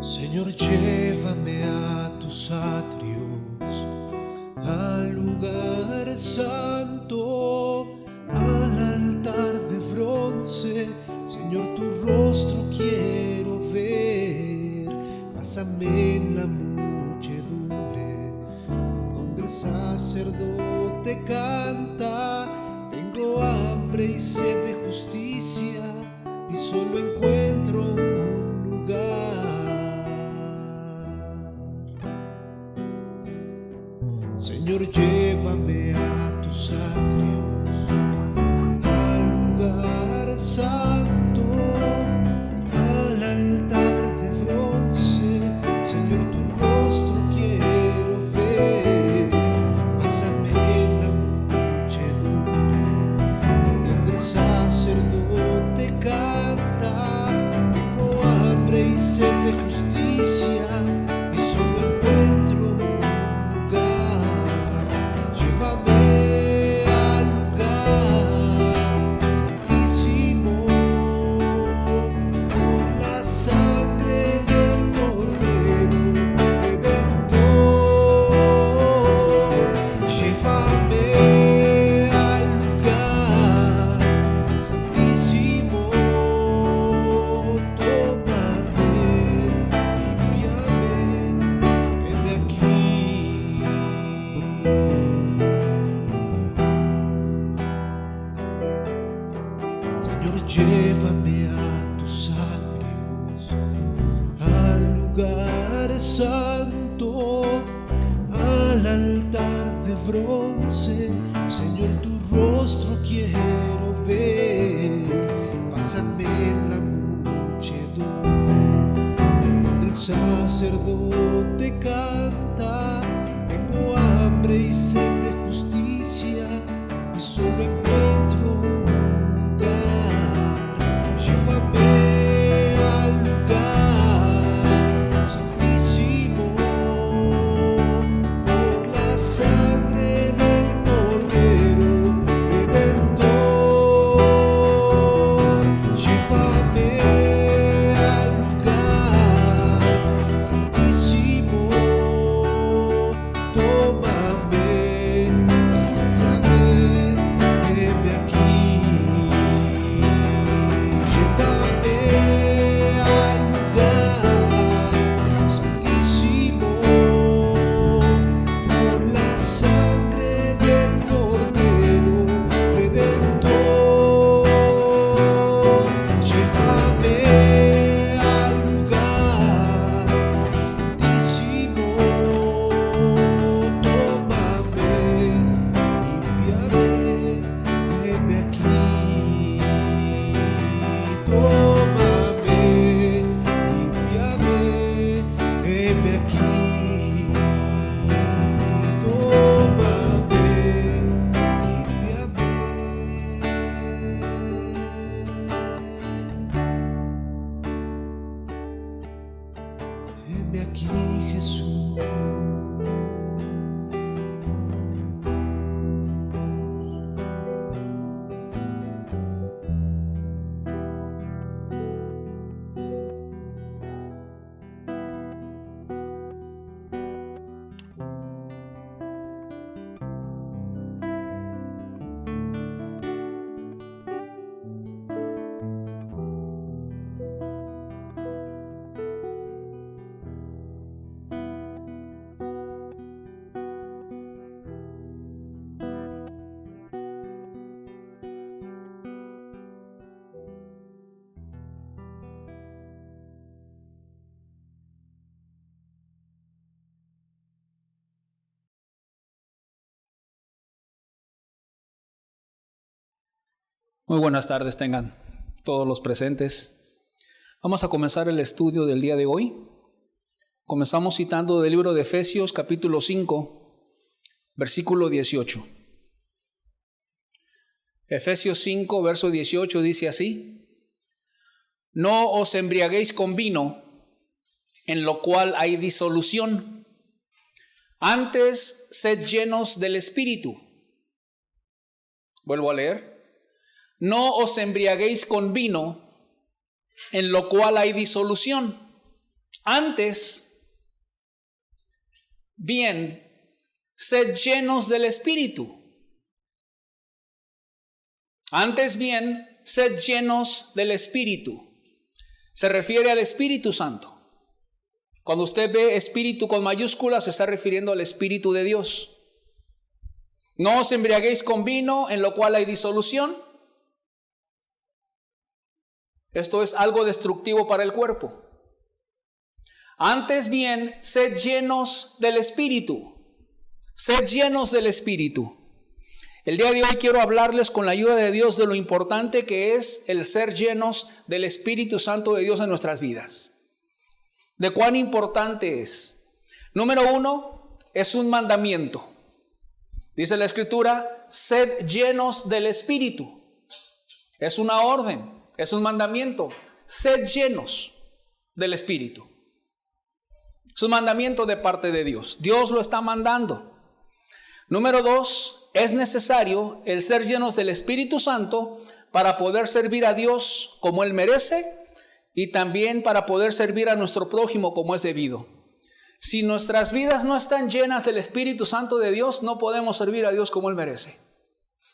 Señor, llévame a tus atrios, al lugar santo, al altar de bronce. Señor, tu rostro quiero ver. Pásame en la muchedumbre, donde el sacerdote canta. Tengo hambre y sed de justicia, y solo encuentro un lugar. Señor, llévame a tus atrios, al lugar santo, al altar de bronce. Señor, tu rostro quiero ver. Pásame en la muchedumbre, donde el sacerdote canta. Tengo hambre y sed de justicia, y solo encuentro un lugar. Llévame al lugar santísimo, por la sangre del Cordero Redentor. Llévame al lugar santísimo, tómame, límpiame, heme aquí. Señor, llévame a tus atrios, al lugar santo, al altar de bronce. Señor, tu rostro quiero ver. Pásame en la muchedumbre, donde el sacerdote canta. Tengo hambre y sed de justicia, y solo encuentro un lugar. Llévame al lugar santísimo, por la sangre del Cordero Redentor. Llévame al lugar santísimo, tómame, límpiame, heme aquí. Llévame al lugar santísimo, por la sangre del Cordero Redentor. Llévame al lugar santísimo, tómame, límpiame, heme aquí. Tómame, límpiame, heme aquí. Tómame, límpiame. Heme aquí, Jesús. Muy buenas tardes tengan todos los presentes. Vamos a comenzar el estudio del día de hoy. Comenzamos citando del libro de Efesios capítulo 5, versículo 18. Efesios 5, verso 18 dice así: No os embriaguéis con vino, en lo cual hay disolución. Antes, sed llenos del Espíritu. Vuelvo a leer. No os embriaguéis con vino, en lo cual hay disolución. Antes bien, sed llenos del Espíritu. Antes bien, sed llenos del Espíritu. Se refiere al Espíritu Santo. Cuando usted ve Espíritu con mayúsculas, se está refiriendo al Espíritu de Dios. No os embriaguéis con vino, en lo cual hay disolución. Esto es algo destructivo para el cuerpo. Antes bien, sed llenos del Espíritu. Sed llenos del Espíritu. El día de hoy quiero hablarles con la ayuda de Dios de lo importante que es el ser llenos del Espíritu Santo de Dios en nuestras vidas. De cuán importante es. Número 1, es un mandamiento. Dice la Escritura, sed llenos del Espíritu. Es una orden, es un mandamiento. Sed llenos del Espíritu. Es un mandamiento de parte de Dios. Dios lo está mandando. Número 2, es necesario el ser llenos del Espíritu Santo para poder servir a Dios como Él merece y también para poder servir a nuestro prójimo como es debido. Si nuestras vidas no están llenas del Espíritu Santo de Dios, no podemos servir a Dios como Él merece.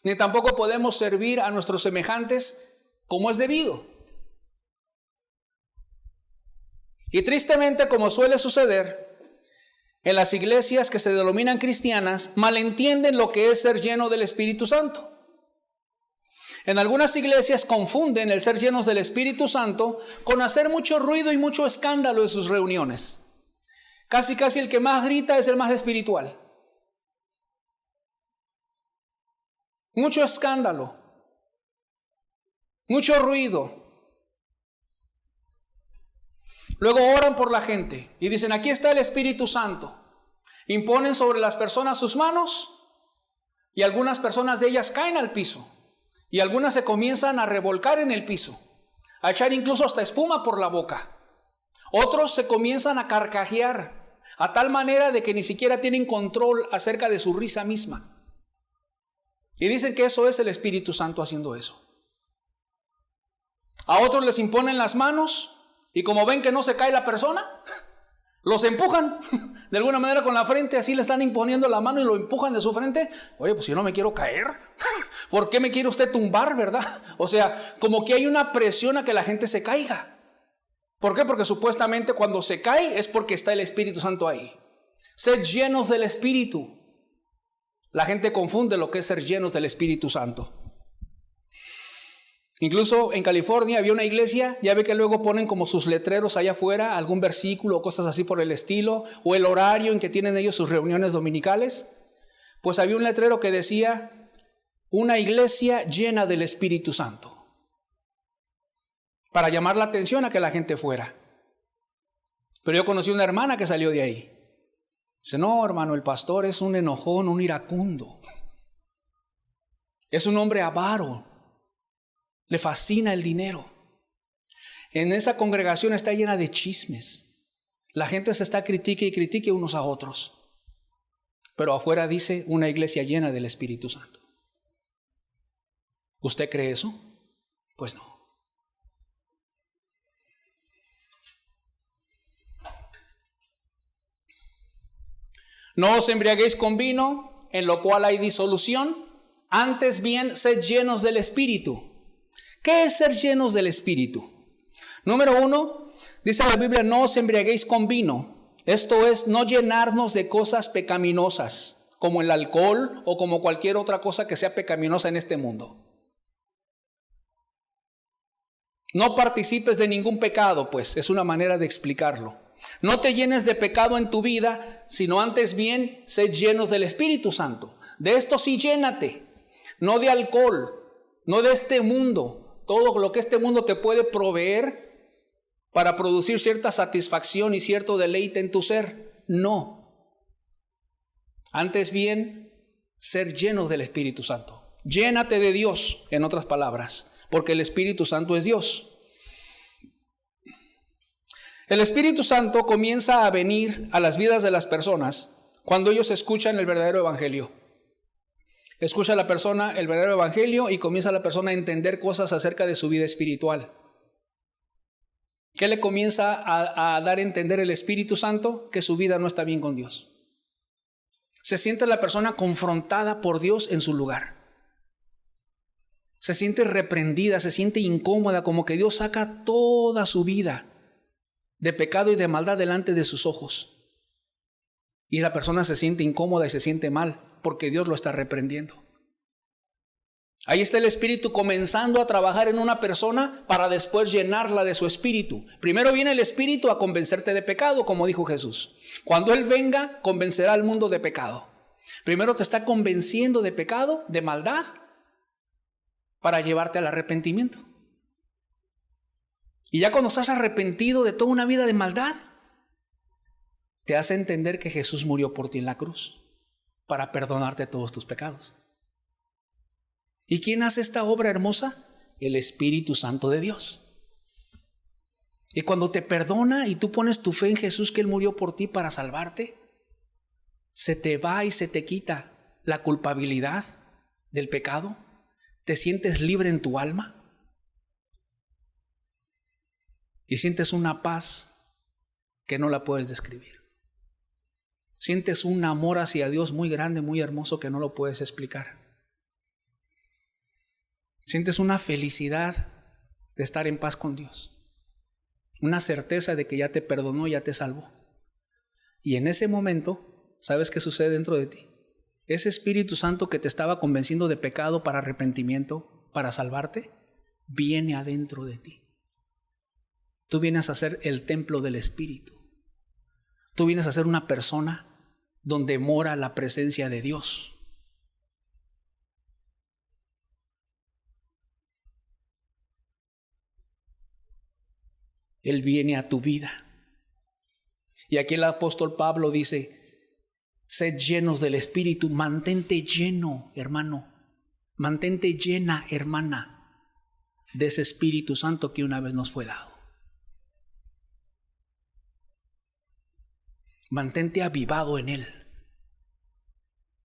Ni tampoco podemos servir a nuestros semejantes como es debido. Y tristemente, como suele suceder, en las iglesias que se denominan cristianas, malentienden lo que es ser lleno del Espíritu Santo. En algunas iglesias confunden el ser llenos del Espíritu Santo con hacer mucho ruido y mucho escándalo en sus reuniones. Casi el que más grita es el más espiritual. Mucho escándalo, mucho ruido. Luego oran por la gente y dicen, aquí está el Espíritu Santo. Imponen sobre las personas sus manos y algunas personas de ellas caen al piso. Y algunas se comienzan a revolcar en el piso, a echar incluso hasta espuma por la boca. Otros se comienzan a carcajear, a tal manera de que ni siquiera tienen control acerca de su risa misma. Y dicen que eso es el Espíritu Santo haciendo eso. A otros les imponen las manos y como ven que no se cae la persona, los empujan de alguna manera con la frente, así le están imponiendo la mano y lo empujan de su frente. Oye, pues yo no me quiero caer. ¿Por qué me quiere usted tumbar, verdad? O sea, como que hay una presión a que la gente se caiga. ¿Por qué? Porque supuestamente cuando se cae es porque está el Espíritu Santo ahí. Sed llenos del Espíritu. La gente confunde lo que es ser llenos del Espíritu Santo. Incluso en California había una iglesia, ya ve que luego ponen como sus letreros allá afuera, algún versículo o cosas así por el estilo, o el horario en que tienen ellos sus reuniones dominicales. Pues había un letrero que decía, una iglesia llena del Espíritu Santo, para llamar la atención a que la gente fuera. Pero yo conocí una hermana que salió de ahí. Dice, no, hermano, el pastor es un enojón, un iracundo. Es un hombre avaro. Le fascina el dinero. En esa congregación está llena de chismes. La gente se está critique y critique unos a otros. Pero afuera dice una iglesia llena del Espíritu Santo. ¿Usted cree eso? Pues no. No os embriaguéis con vino, en lo cual hay disolución. Antes bien, sed llenos del Espíritu. ¿Qué es ser llenos del Espíritu? Número 1, dice la Biblia, no os embriaguéis con vino. Esto es, no llenarnos de cosas pecaminosas, como el alcohol o como cualquier otra cosa que sea pecaminosa en este mundo. No participes de ningún pecado, pues, es una manera de explicarlo. No te llenes de pecado en tu vida, sino antes bien, sed llenos del Espíritu Santo. De esto sí llénate, no de alcohol, no de este mundo. Todo lo que este mundo te puede proveer para producir cierta satisfacción y cierto deleite en tu ser. No. Antes bien, ser llenos del Espíritu Santo. Llénate de Dios, en otras palabras, porque el Espíritu Santo es Dios. El Espíritu Santo comienza a venir a las vidas de las personas cuando ellos escuchan el verdadero evangelio. Escucha a la persona el verdadero evangelio y comienza la persona a entender cosas acerca de su vida espiritual. ¿Qué le comienza a dar a entender el Espíritu Santo? Que su vida no está bien con Dios. Se siente la persona confrontada por Dios en su lugar. Se siente reprendida, se siente incómoda, como que Dios saca toda su vida de pecado y de maldad delante de sus ojos. Y la persona se siente incómoda y se siente mal porque Dios lo está reprendiendo. Ahí está el Espíritu comenzando a trabajar en una persona para después llenarla de su Espíritu. Primero viene el Espíritu a convencerte de pecado, como dijo Jesús. Cuando Él venga, convencerá al mundo de pecado. Primero te está convenciendo de pecado, de maldad, para llevarte al arrepentimiento. Y ya cuando estás arrepentido de toda una vida de maldad, te hace entender que Jesús murió por ti en la cruz para perdonarte todos tus pecados. ¿Y quién hace esta obra hermosa? El Espíritu Santo de Dios. Y cuando te perdona y tú pones tu fe en Jesús, que Él murió por ti para salvarte, se te va y se te quita la culpabilidad del pecado. Te sientes libre en tu alma y sientes una paz que no la puedes describir. Sientes un amor hacia Dios muy grande, muy hermoso, que no lo puedes explicar. Sientes una felicidad de estar en paz con Dios, una certeza de que ya te perdonó, ya te salvó. Y en ese momento, ¿sabes qué sucede dentro de ti? Ese Espíritu Santo que te estaba convenciendo de pecado para arrepentimiento, para salvarte, viene adentro de ti. Tú vienes a ser el templo del Espíritu. Tú vienes a ser una persona donde mora la presencia de Dios. Él viene a tu vida. Y aquí el apóstol Pablo dice: sed llenos del Espíritu. Mantente lleno, hermano. Mantente llena, hermana, de ese Espíritu Santo que una vez nos fue dado. Mantente avivado en Él,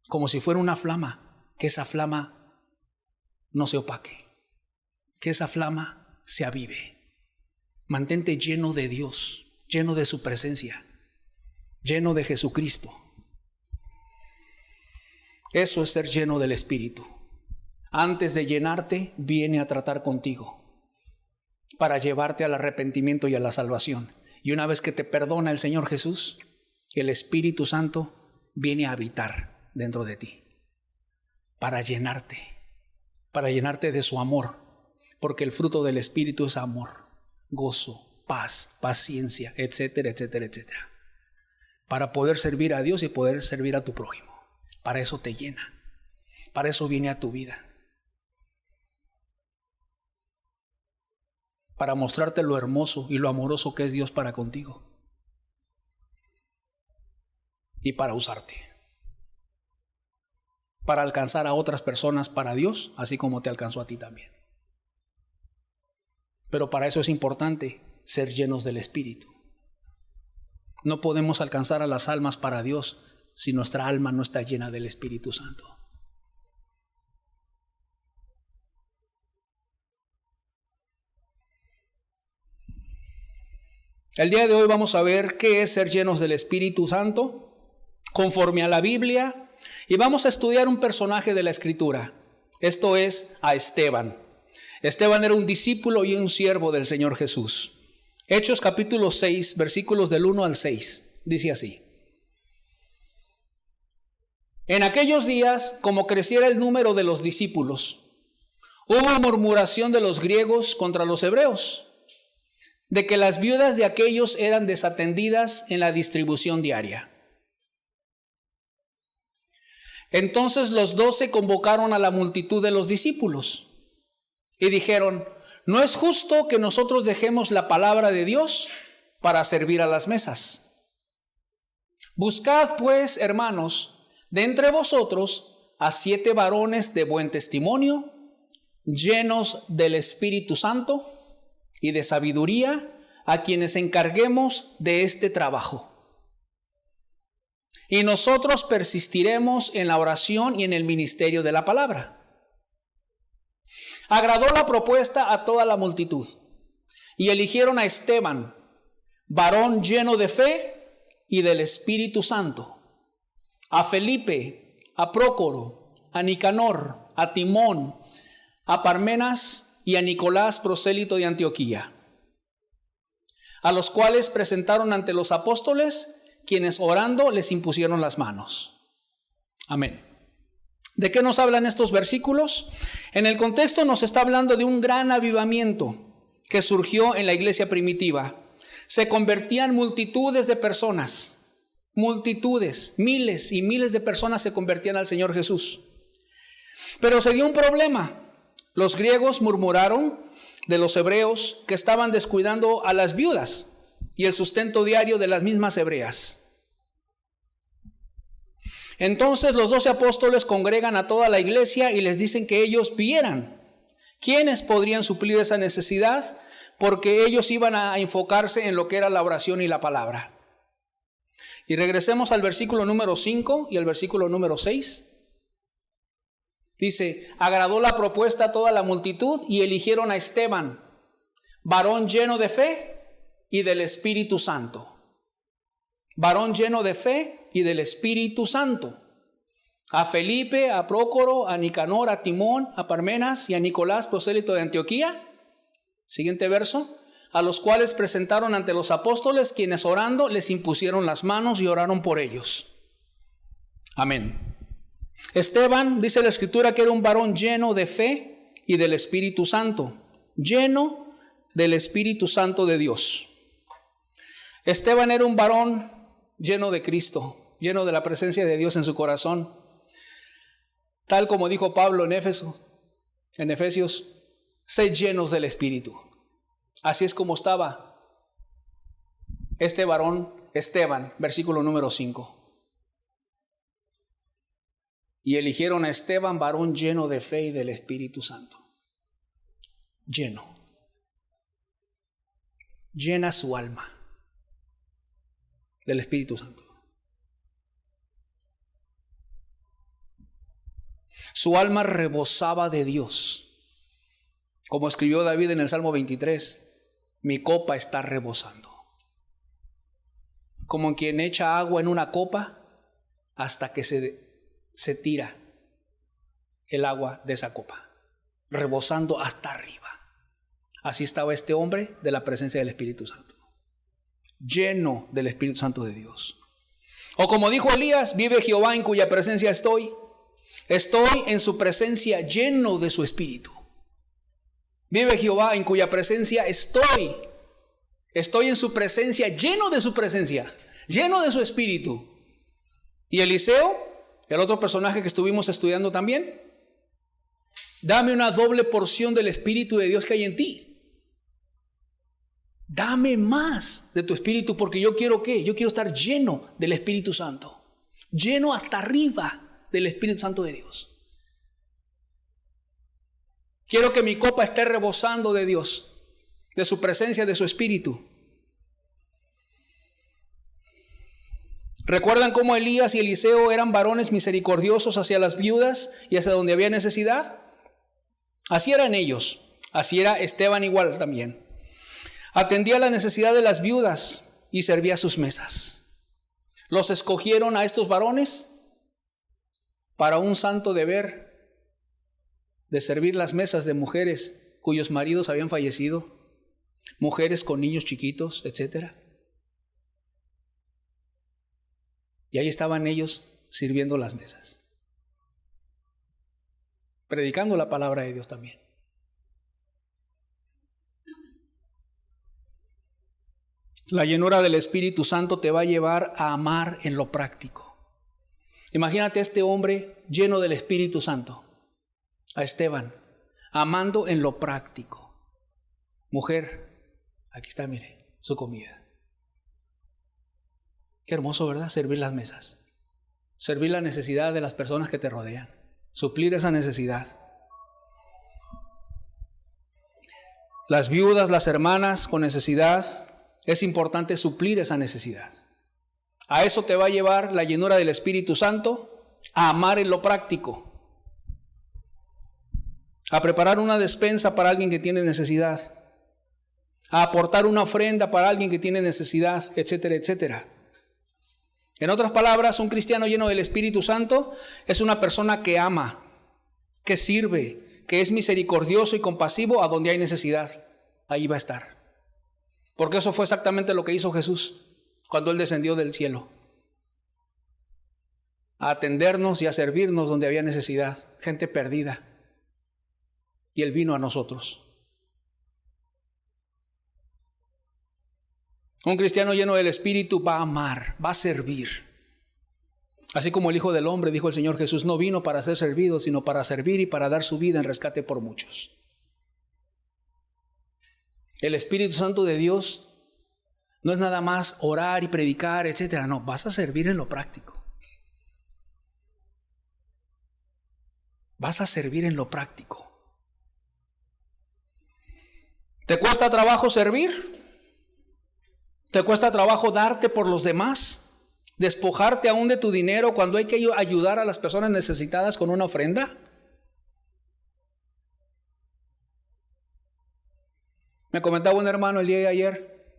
como si fuera una flama, que esa flama no se opaque, que esa flama se avive. Mantente lleno de Dios, lleno de su presencia, lleno de Jesucristo. Eso es ser lleno del Espíritu. Antes de llenarte, viene a tratar contigo para llevarte al arrepentimiento y a la salvación. Y una vez que te perdona el Señor Jesús, el Espíritu Santo viene a habitar dentro de ti para llenarte de su amor, porque el fruto del Espíritu es amor, gozo, paz, paciencia, etcétera, etcétera, etcétera. Para poder servir a Dios y poder servir a tu prójimo. Para eso te llena. Para eso viene a tu vida. Para mostrarte lo hermoso y lo amoroso que es Dios para contigo. Y para usarte. Para alcanzar a otras personas para Dios, así como te alcanzó a ti también. Pero para eso es importante ser llenos del Espíritu. No podemos alcanzar a las almas para Dios si nuestra alma no está llena del Espíritu Santo. El día de hoy vamos a ver qué es ser llenos del Espíritu Santo, conforme a la Biblia, y vamos a estudiar un personaje de la Escritura. Esto es a Esteban. Esteban era un discípulo y un siervo del Señor Jesús. Hechos capítulo 6, versículos del 1 al 6, dice así: en aquellos días, como creciera el número de los discípulos, hubo murmuración de los griegos contra los hebreos, de que las viudas de aquellos eran desatendidas en la distribución diaria. Entonces los 12 convocaron a la multitud de los discípulos y dijeron: no es justo que nosotros dejemos la palabra de Dios para servir a las mesas. Buscad pues, hermanos, de entre vosotros a 7 varones de buen testimonio, llenos del Espíritu Santo y de sabiduría, a quienes encarguemos de este trabajo. Y nosotros persistiremos en la oración y en el ministerio de la palabra. Agradó la propuesta a toda la multitud, Y eligieron a Esteban, varón lleno de fe y del Espíritu Santo, a Felipe, a Prócoro, a Nicanor, a Timón, a Parmenas y a Nicolás, prosélito de Antioquía, a los cuales presentaron ante los apóstoles, quienes orando les impusieron las manos. Amén. ¿De qué nos hablan estos versículos? En el contexto nos está hablando de un gran avivamiento que surgió en la iglesia primitiva. Se convertían multitudes de personas, multitudes, miles y miles de personas se convertían al Señor Jesús. Pero se dio un problema. Los griegos murmuraron de los hebreos que estaban descuidando a las viudas y el sustento diario de las mismas hebreas. Entonces los 12 apóstoles congregan a toda la iglesia y les dicen que ellos vieran quiénes podrían suplir esa necesidad, porque ellos iban a enfocarse en lo que era la oración y la palabra. Y regresemos al versículo número 5 y al versículo número 6. Dice, agradó la propuesta a toda la multitud y eligieron a Esteban, varón lleno de fe y del Espíritu Santo. Varón lleno de fe y del Espíritu Santo. A Felipe, a Prócoro, a Nicanor, a Timón, a Parmenas y a Nicolás, prosélito de Antioquía. Siguiente verso. A los cuales presentaron ante los apóstoles, quienes orando les impusieron las manos y oraron por ellos. Amén. Esteban, dice la Escritura, que era un varón lleno de fe y del Espíritu Santo, lleno del Espíritu Santo de Dios. Esteban era un varón lleno de Cristo, lleno de la presencia de Dios en su corazón. Tal como dijo Pablo en Efesios, sed llenos del Espíritu. Así es como estaba este varón, Esteban, versículo número 5. Y eligieron a Esteban, varón lleno de fe y del Espíritu Santo. Lleno. Llena su alma del Espíritu Santo. Su alma rebosaba de Dios. Como escribió David en el Salmo 23, mi copa está rebosando. Como quien echa agua en una copa hasta que se tira el agua de esa copa, rebosando hasta arriba. Así estaba este hombre de la presencia del Espíritu Santo, lleno del Espíritu Santo de Dios. O como dijo Elías, vive Jehová en cuya presencia estoy en su presencia lleno de su Espíritu. Vive Jehová en cuya presencia estoy en su presencia, lleno de su presencia, lleno de su Espíritu. Y Eliseo, el otro personaje que estuvimos estudiando también, dame una doble porción del Espíritu de Dios que hay en ti. Dame más de tu Espíritu, porque yo quiero ¿qué? Yo quiero estar lleno del Espíritu Santo, lleno hasta arriba del Espíritu Santo de Dios. Quiero que mi copa esté rebosando de Dios, de su presencia, de su Espíritu. ¿Recuerdan cómo Elías y Eliseo eran varones misericordiosos hacia las viudas y hacia donde había necesidad? Así eran ellos, así era Esteban igual también. Atendía la necesidad de las viudas y servía sus mesas. Los escogieron a estos varones para un santo deber de servir las mesas de mujeres cuyos maridos habían fallecido, mujeres con niños chiquitos, etc. Y ahí estaban ellos sirviendo las mesas, predicando la palabra de Dios también. La llenura del Espíritu Santo te va a llevar a amar en lo práctico. Imagínate a este hombre lleno del Espíritu Santo, a Esteban, amando en lo práctico. Mujer, aquí está, mire, su comida. Qué hermoso, ¿verdad? Servir las mesas. Servir la necesidad de las personas que te rodean. Suplir esa necesidad. Las viudas, las hermanas con necesidad, es importante suplir esa necesidad. A eso te va a llevar la llenura del Espíritu Santo, a amar en lo práctico, a preparar una despensa para alguien que tiene necesidad, a aportar una ofrenda para alguien que tiene necesidad, etcétera, etcétera. En otras palabras, un cristiano lleno del Espíritu Santo es una persona que ama, que sirve, que es misericordioso y compasivo a donde hay necesidad. Ahí va a estar. Porque eso fue exactamente lo que hizo Jesús cuando Él descendió del cielo. A atendernos y a servirnos donde había necesidad, gente perdida. Y Él vino a nosotros. Un cristiano lleno del Espíritu va a amar, va a servir. Así como el Hijo del Hombre, dijo el Señor Jesús, no vino para ser servido, sino para servir y para dar su vida en rescate por muchos. El Espíritu Santo de Dios no es nada más orar y predicar, etcétera. No, vas a servir en lo práctico. Vas a servir en lo práctico. ¿Te cuesta trabajo servir? ¿Te cuesta trabajo darte por los demás? ¿Despojarte aún de tu dinero cuando hay que ayudar a las personas necesitadas con una ofrenda? Me comentaba un hermano el día de ayer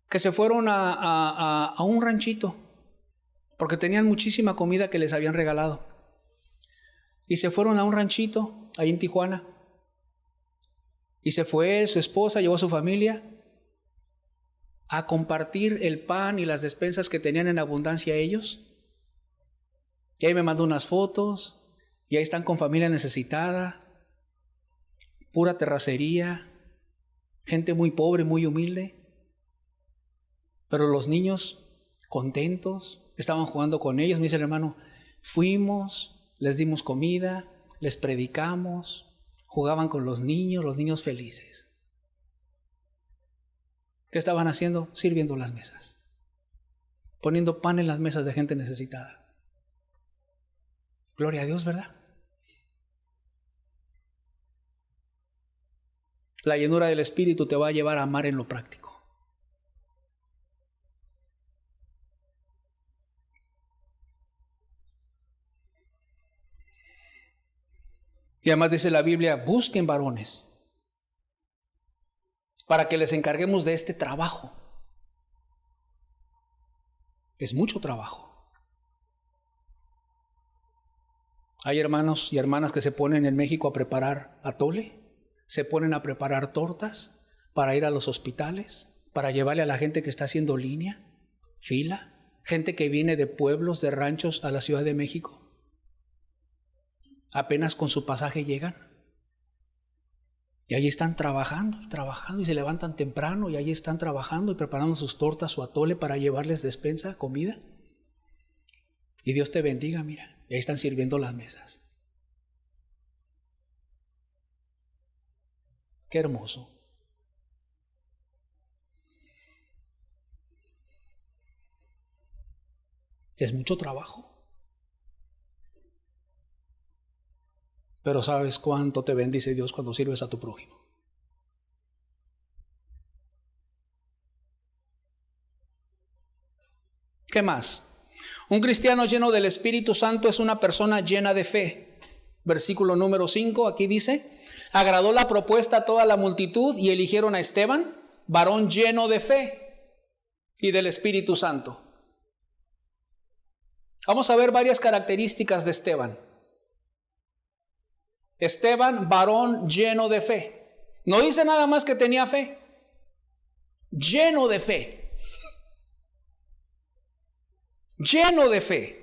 que se fueron a un ranchito porque tenían muchísima comida que les habían regalado. Y se fueron a un ranchito ahí en Tijuana. Y se fue su esposa, llevó a su familia a compartir el pan y las despensas que tenían en abundancia ellos. Y ahí me mandó unas fotos, y ahí están con familia necesitada, pura terracería, gente muy pobre, muy humilde. Pero los niños contentos, estaban jugando con ellos. Me dice el hermano, fuimos, les dimos comida, les predicamos, jugaban con los niños felices. ¿Qué estaban haciendo? Sirviendo las mesas, poniendo pan en las mesas de gente necesitada. Gloria a Dios, ¿verdad? La llenura del Espíritu te va a llevar a amar en lo práctico. Y además dice la Biblia, busquen varones para que les encarguemos de este trabajo. Es mucho trabajo. Hay hermanos y hermanas que se ponen en México a preparar atole, se ponen a preparar tortas para ir a los hospitales, para llevarle a la gente que está haciendo línea, fila, gente que viene de pueblos, de ranchos a la Ciudad de México. Apenas con su pasaje llegan. Y ahí están trabajando y se levantan temprano y ahí están trabajando y preparando sus tortas, su atole para llevarles despensa, comida. Y Dios te bendiga, mira. Y ahí están sirviendo las mesas. Qué hermoso. Es mucho trabajo. Pero ¿sabes cuánto te bendice Dios cuando sirves a tu prójimo? ¿Qué más? Un cristiano lleno del Espíritu Santo es una persona llena de fe. Versículo número 5, aquí dice, agradó la propuesta a toda la multitud y eligieron a Esteban, varón lleno de fe y del Espíritu Santo. Vamos a ver varias características de Esteban. Esteban, varón lleno de fe. No dice nada más que tenía fe. Lleno de fe. Lleno de fe.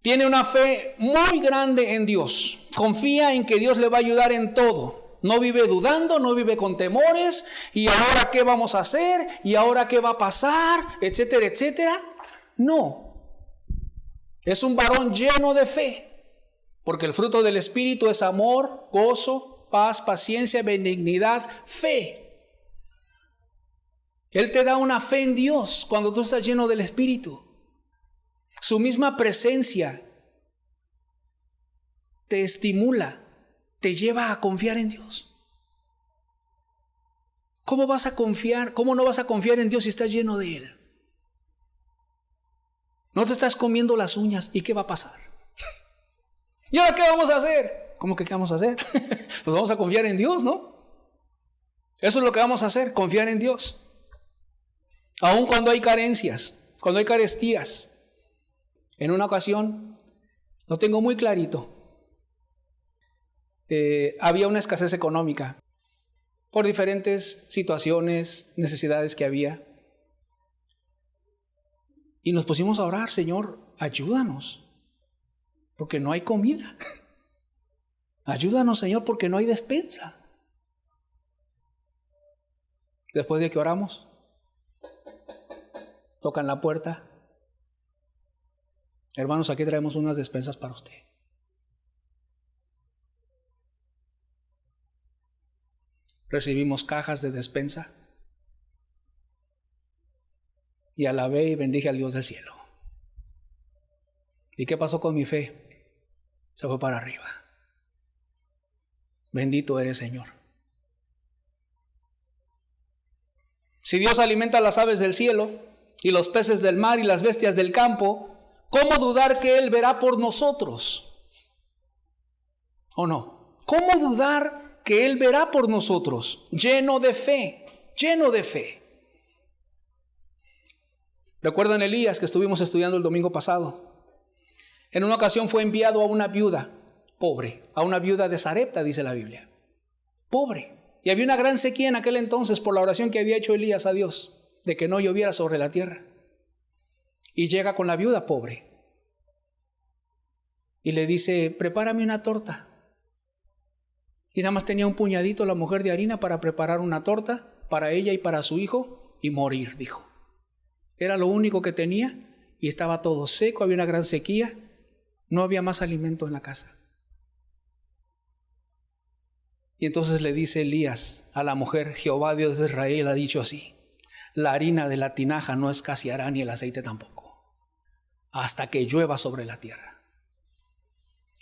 Tiene una fe muy grande en Dios. Confía en que Dios le va a ayudar en todo. No vive dudando, no vive con temores. ¿Y ahora qué vamos a hacer? ¿Y ahora qué va a pasar? Etcétera, etcétera. No. Es un varón lleno de fe. Porque el fruto del Espíritu es amor, gozo, paz, paciencia, benignidad, fe. Él te da una fe en Dios cuando tú estás lleno del Espíritu. Su misma presencia te estimula, te lleva a confiar en Dios. ¿Cómo vas a confiar? ¿Cómo no vas a confiar en Dios si estás lleno de Él? No te estás comiendo las uñas. ¿Y qué va a pasar? ¿Y ahora qué vamos a hacer? ¿Cómo que qué vamos a hacer? Pues vamos a confiar en Dios, ¿no? Eso es lo que vamos a hacer, confiar en Dios. Aun cuando hay carencias, cuando hay carestías. En una ocasión, lo tengo muy clarito, había una escasez económica por diferentes situaciones, necesidades que había. Y nos pusimos a orar, Señor, ayúdanos, porque no hay comida. Ayúdanos, Señor, porque no hay despensa. Después de que oramos, tocan la puerta. Hermanos, aquí traemos unas despensas para usted. Recibimos cajas de despensa y alabé y bendije al Dios del cielo. ¿Y qué pasó con mi fe? Se fue para arriba. Bendito eres, Señor. Si Dios alimenta a las aves del cielo y los peces del mar y las bestias del campo, ¿cómo dudar que Él verá por nosotros? ¿O no? ¿Cómo dudar que Él verá por nosotros? Lleno de fe, lleno de fe. ¿Recuerdan Elías que estuvimos estudiando el domingo pasado? En una ocasión fue enviado a una viuda pobre, a una viuda de Sarepta, dice la Biblia. Pobre. Y había una gran sequía en aquel entonces por la oración que había hecho Elías a Dios, de que no lloviera sobre la tierra. Y llega con la viuda pobre. Y le dice, prepárame una torta. Y nada más tenía un puñadito la mujer de harina para preparar una torta para ella y para su hijo y morir, dijo. Era lo único que tenía y estaba todo seco, había una gran sequía, no había más alimento en la casa. Y entonces le dice Elías a la mujer, Jehová Dios de Israel ha dicho así, la harina de la tinaja no escaseará ni el aceite tampoco, hasta que llueva sobre la tierra.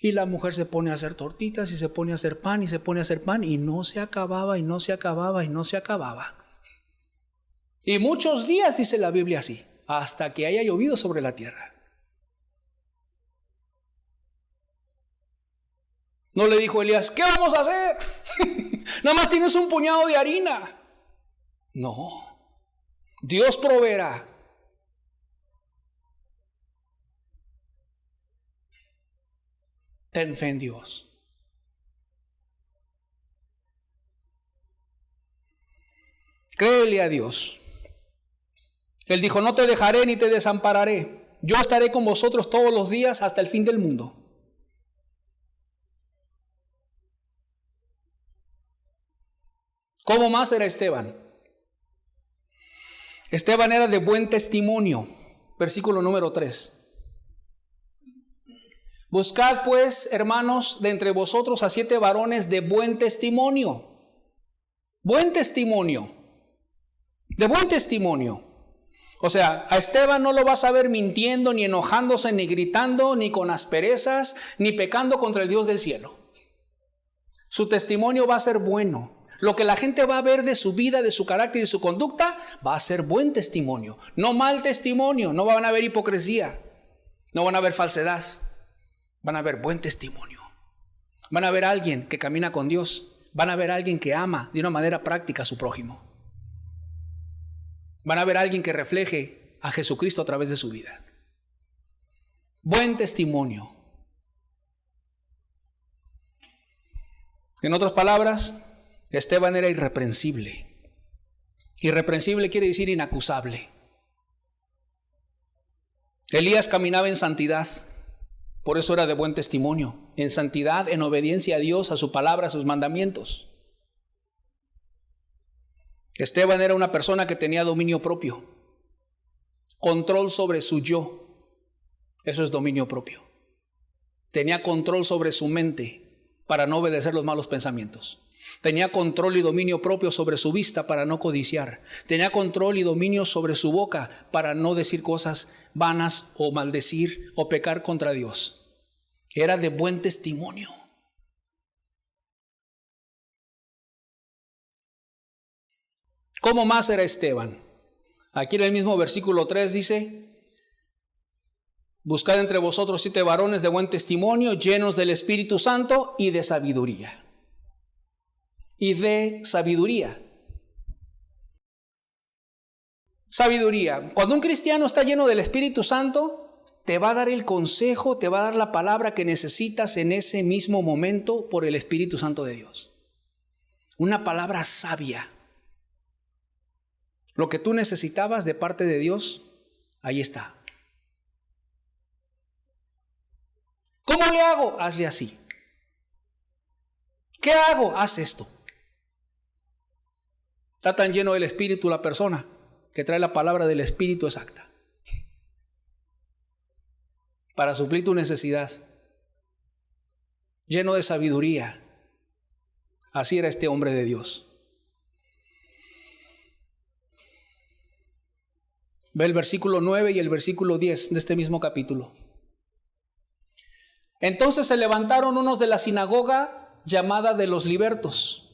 Y la mujer se pone a hacer tortitas y se pone a hacer pan y se pone a hacer pan y no se acababa y no se acababa y no se acababa. Y muchos días, dice la Biblia así, hasta que haya llovido sobre la tierra. No le dijo Elías, ¿qué vamos a hacer? Nada más tienes un puñado de harina. No, Dios proveerá. Ten fe en Dios. Créele a Dios. Él dijo, no te dejaré ni te desampararé. Yo estaré con vosotros todos los días hasta el fin del mundo. ¿Cómo más era Esteban? Esteban era de buen testimonio. Versículo número 3. Buscad pues, hermanos, de entre vosotros a 7 varones de buen testimonio. Buen testimonio. De buen testimonio. O sea, a Esteban no lo vas a ver mintiendo, ni enojándose, ni gritando, ni con asperezas, ni pecando contra el Dios del cielo. Su testimonio va a ser bueno. Lo que la gente va a ver de su vida, de su carácter y de su conducta, va a ser buen testimonio. No mal testimonio, no van a ver hipocresía, no van a ver falsedad. Van a ver buen testimonio. Van a ver a alguien que camina con Dios. Van a ver a alguien que ama de una manera práctica a su prójimo. Van a ver a alguien que refleje a Jesucristo a través de su vida. Buen testimonio. En otras palabras, Esteban era irreprensible. Irreprensible quiere decir inacusable. Elías caminaba en santidad. Por eso era de buen testimonio, en santidad, en obediencia a Dios, a su palabra, a sus mandamientos. Esteban era una persona que tenía dominio propio, control sobre su yo. Eso es dominio propio. Tenía control sobre su mente para no obedecer los malos pensamientos. Tenía control y dominio propio sobre su vista para no codiciar. Tenía control y dominio sobre su boca para no decir cosas vanas o maldecir o pecar contra Dios. Era de buen testimonio. ¿Cómo más era Esteban? Aquí en el mismo versículo 3 dice, buscad entre vosotros 7 varones de buen testimonio, llenos del Espíritu Santo y de sabiduría. Y de sabiduría. Sabiduría. Cuando un cristiano está lleno del Espíritu Santo, te va a dar el consejo, te va a dar la palabra que necesitas en ese mismo momento por el Espíritu Santo de Dios. Una palabra sabia. Lo que tú necesitabas de parte de Dios, ahí está. ¿Cómo le hago? Hazle así. ¿Qué hago? Haz esto. Está tan lleno del Espíritu la persona que trae la palabra del Espíritu exacta para suplir tu necesidad. Lleno de sabiduría. Así era este hombre de Dios. Ve el versículo 9 y el versículo 10 de este mismo capítulo. Entonces se levantaron unos de la sinagoga llamada de los libertos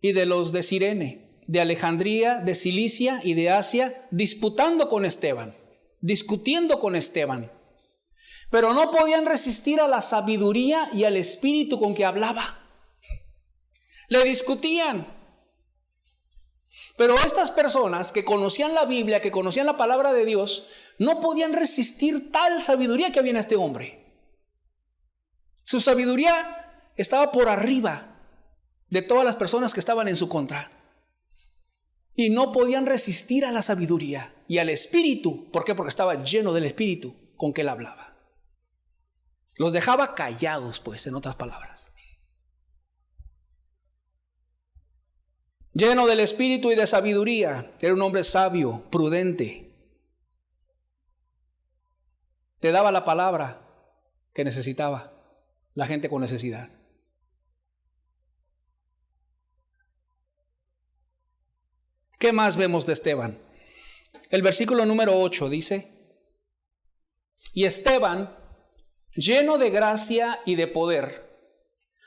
y de los de Cirene, de Alejandría, de Cilicia y de Asia, discutiendo con Esteban. Pero no podían resistir a la sabiduría y al espíritu con que hablaba. Le discutían. Pero estas personas que conocían la Biblia, que conocían la palabra de Dios, no podían resistir tal sabiduría que había en este hombre. Su sabiduría estaba por arriba de todas las personas que estaban en su contra. Y no podían resistir a la sabiduría y al espíritu. ¿Por qué? Porque estaba lleno del espíritu con que él hablaba. Los dejaba callados, pues, en otras palabras. Lleno del espíritu y de sabiduría. Era un hombre sabio, prudente. Te daba la palabra que necesitaba la gente con necesidad. ¿Qué más vemos de Esteban? El versículo número 8 dice: y Esteban, lleno de gracia y de poder,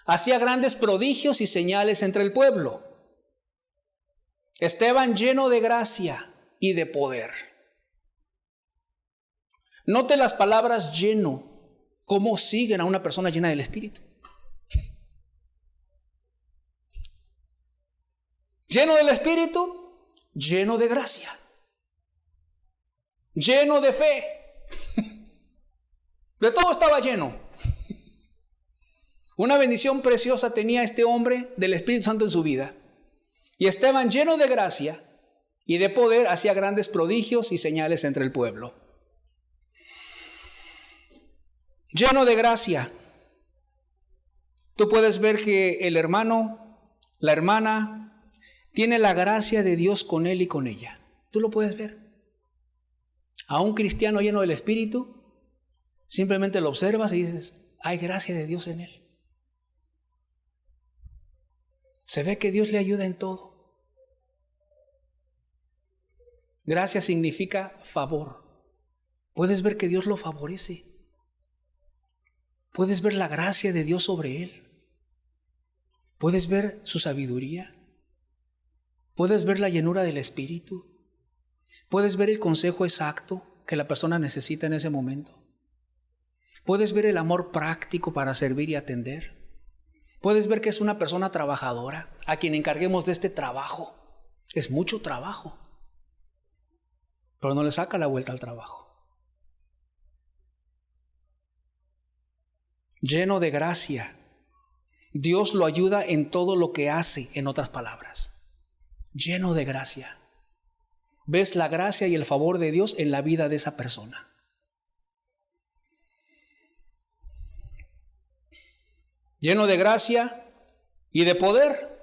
hacía grandes prodigios y señales entre el pueblo. Esteban, lleno de gracia y de poder. Note las palabras lleno, cómo siguen a una persona llena del Espíritu. Lleno del Espíritu, lleno de gracia, lleno de fe. De todo estaba lleno. Una bendición preciosa tenía este hombre del Espíritu Santo en su vida. Y Esteban, lleno de gracia y de poder, hacía grandes prodigios y señales entre el pueblo. Lleno de gracia. Tú puedes ver que el hermano, la hermana, tiene la gracia de Dios con él y con ella. Tú lo puedes ver. A un cristiano lleno del Espíritu, simplemente lo observas y dices, hay gracia de Dios en él. Se ve que Dios le ayuda en todo. Gracia significa favor. Puedes ver que Dios lo favorece. Puedes ver la gracia de Dios sobre él. Puedes ver su sabiduría. Puedes ver la llenura del Espíritu. Puedes ver el consejo exacto que la persona necesita en ese momento. Puedes ver el amor práctico para servir y atender. Puedes ver que es una persona trabajadora, a quien encarguemos de este trabajo. Es mucho trabajo, pero no le saca la vuelta al trabajo. Lleno de gracia. Dios lo ayuda en todo lo que hace, en otras palabras. Lleno de gracia. Ves la gracia y el favor de Dios en la vida de esa persona. Lleno de gracia y de poder.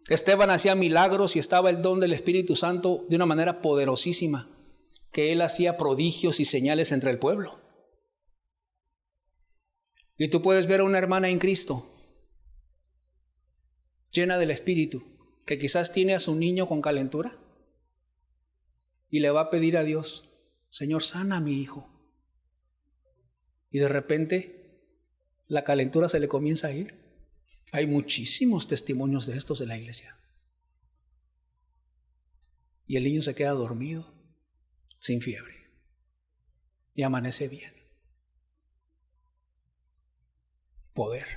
Esteban hacía milagros y estaba el don del Espíritu Santo de una manera poderosísima, que él hacía prodigios y señales entre el pueblo. Y tú puedes ver a una hermana en Cristo, llena del Espíritu, que quizás tiene a su niño con calentura y le va a pedir a Dios, Señor, sana a mi hijo. Y de repente la calentura se le comienza a ir. Hay muchísimos testimonios de estos en la iglesia. Y el niño se queda dormido, sin fiebre, y amanece bien. Poder.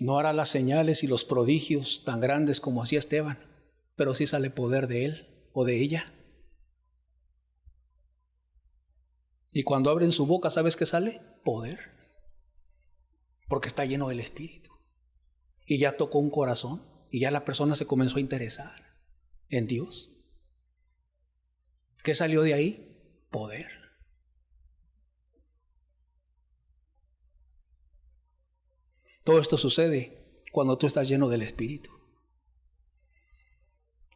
No hará las señales y los prodigios tan grandes como hacía Esteban, pero sí sale poder de él o de ella. Y cuando abren su boca, ¿sabes qué sale? Poder. Porque está lleno del Espíritu. Y ya tocó un corazón y ya la persona se comenzó a interesar en Dios. ¿Qué salió de ahí? Poder. Todo esto sucede cuando tú estás lleno del Espíritu.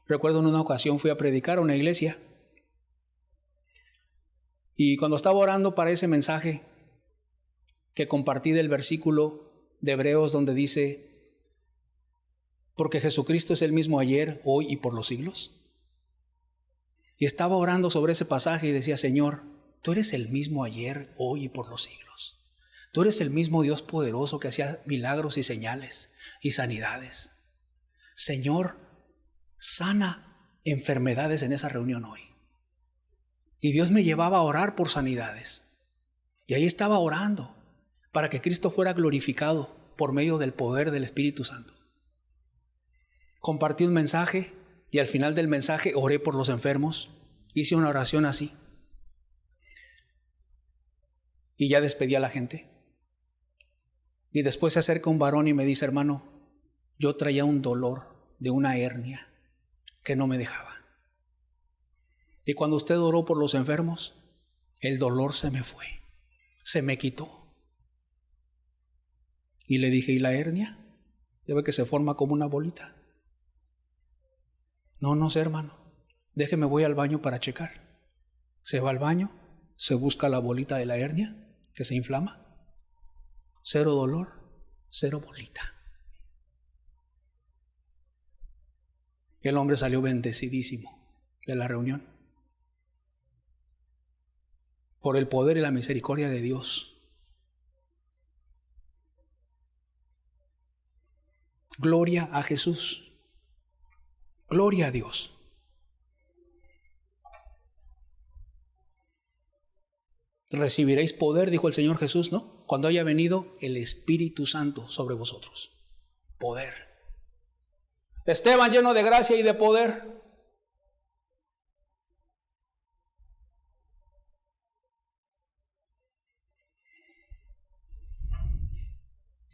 Recuerdo en una ocasión fui a predicar a una iglesia y cuando estaba orando para ese mensaje que compartí del versículo de Hebreos donde dice, porque Jesucristo es el mismo ayer, hoy y por los siglos. Y estaba orando sobre ese pasaje y decía, Señor, tú eres el mismo ayer, hoy y por los siglos. Tú eres el mismo Dios poderoso que hacía milagros y señales y sanidades. Señor, sana enfermedades en esa reunión hoy. Y Dios me llevaba a orar por sanidades. Y ahí estaba orando para que Cristo fuera glorificado por medio del poder del Espíritu Santo. Compartí un mensaje y al final del mensaje oré por los enfermos. Hice una oración así. Y ya despedí a la gente. Y después se acerca un varón y me dice, hermano, yo traía un dolor de una hernia que no me dejaba. Y cuando usted oró por los enfermos, el dolor se me fue, se me quitó. Y le dije, ¿y la hernia? Ya ve que se forma como una bolita. No sé, hermano, déjeme, voy al baño para checar. Se va al baño, se busca la bolita de la hernia que se inflama. Cero dolor, cero bolita. El hombre salió bendecidísimo de la reunión por el poder y la misericordia de Dios. Gloria a Jesús. Gloria a Dios. Recibiréis poder, dijo el Señor Jesús, ¿no? Cuando haya venido el Espíritu Santo sobre vosotros. Poder. Esteban lleno de gracia y de poder.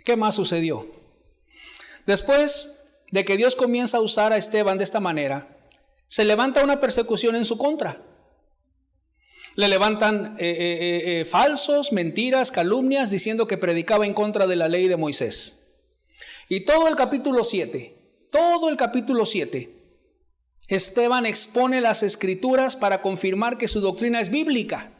¿Qué más sucedió? Después de que Dios comienza a usar a Esteban de esta manera, se levanta una persecución en su contra. Le levantan falsos, mentiras, calumnias, diciendo que predicaba en contra de la ley de Moisés. Y todo el capítulo 7, Esteban expone las escrituras para confirmar que su doctrina es bíblica.